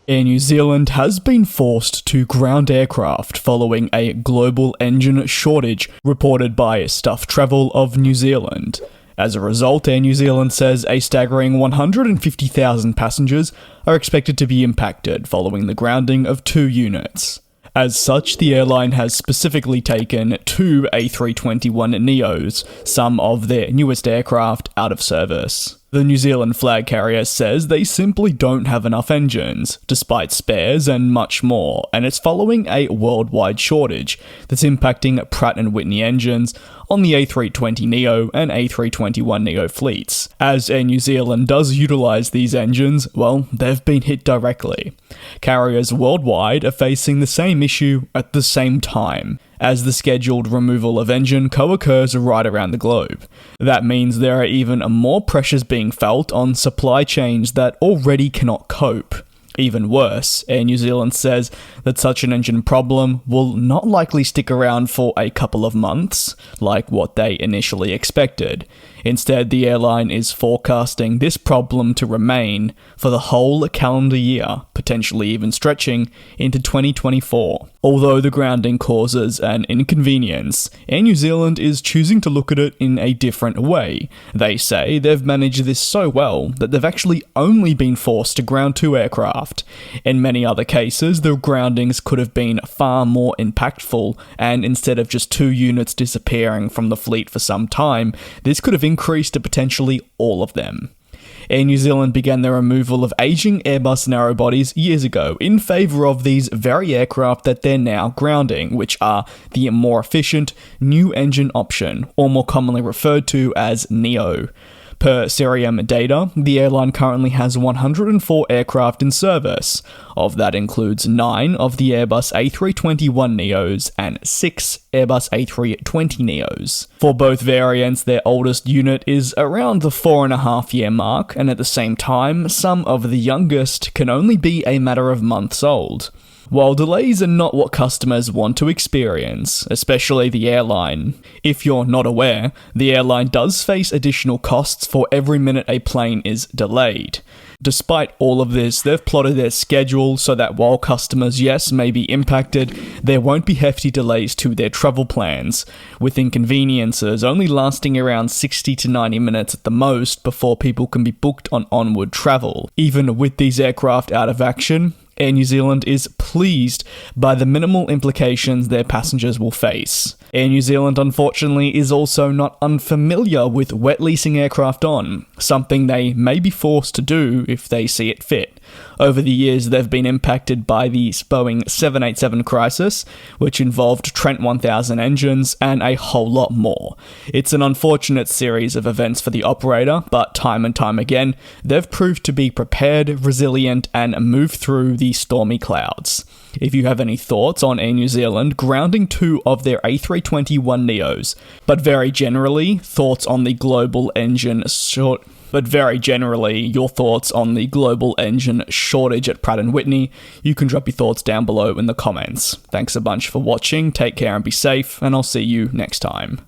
Air New Zealand has been forced to ground aircraft following a global engine shortage reported by Stuff Travel of New Zealand. As a result, Air New Zealand says a staggering 150,000 passengers are expected to be impacted following the grounding of 2 units. As such, the airline has specifically taken 2 A321neos, some of their newest aircraft, out of service. The New Zealand flag carrier says they simply don't have enough engines, despite spares and much more, and it's following a worldwide shortage that's impacting Pratt and Whitney engines on the A320neo and A321neo fleets. As Air New Zealand does utilise these engines, well, they've been hit directly. Carriers worldwide are facing the same issue at the same time, as the scheduled removal of engine co-occurs right around the globe. That means there are even more pressures being felt on supply chains that already cannot cope. Even worse, Air New Zealand says that such an engine problem will not likely stick around for a couple of months, like what they initially expected. Instead, the airline is forecasting this problem to remain for the whole calendar year, potentially even stretching into 2024. Although the grounding causes an inconvenience, Air New Zealand is choosing to look at it in a different way. They say they've managed this so well that they've actually only been forced to ground 2 aircraft. In many other cases, the groundings could have been far more impactful, and instead of just 2 units disappearing from the fleet for some time, this could have increased to potentially all of them. Air New Zealand began the removal of aging Airbus narrowbodies years ago in favour of these very aircraft that they're now grounding, which are the more efficient new engine option, or more commonly referred to as NEO. Per Cirium data, the airline currently has 104 aircraft in service. Of that includes 9 of the Airbus A321neos and 6 Airbus A320neos. For both variants, their oldest unit is around the 4.5-year mark, and at the same time, some of the youngest can only be a matter of months old. While delays are not what customers want to experience, especially the airline. If you're not aware, the airline does face additional costs for every minute a plane is delayed. Despite all of this, they've plotted their schedule so that while customers, yes, may be impacted, there won't be hefty delays to their travel plans, with inconveniences only lasting around 60 to 90 minutes at the most before people can be booked on onward travel. Even with these aircraft out of action, Air New Zealand is pleased by the minimal implications their passengers will face. Air New Zealand, unfortunately, is also not unfamiliar with wet leasing aircraft on, something they may be forced to do if they see it fit. Over the years, they've been impacted by the Boeing 787 crisis, which involved Trent 1000 engines and a whole lot more. It's an unfortunate series of events for the operator, but time and time again, they've proved to be prepared, resilient, and move through the stormy clouds. If you have any thoughts on Air New Zealand grounding 2 of their A321neos, but very generally, thoughts on the global engine your thoughts on the global engine shortage at Pratt and Whitney, you can drop your thoughts down below in the comments. Thanks a bunch for watching, take care and be safe, and I'll see you next time.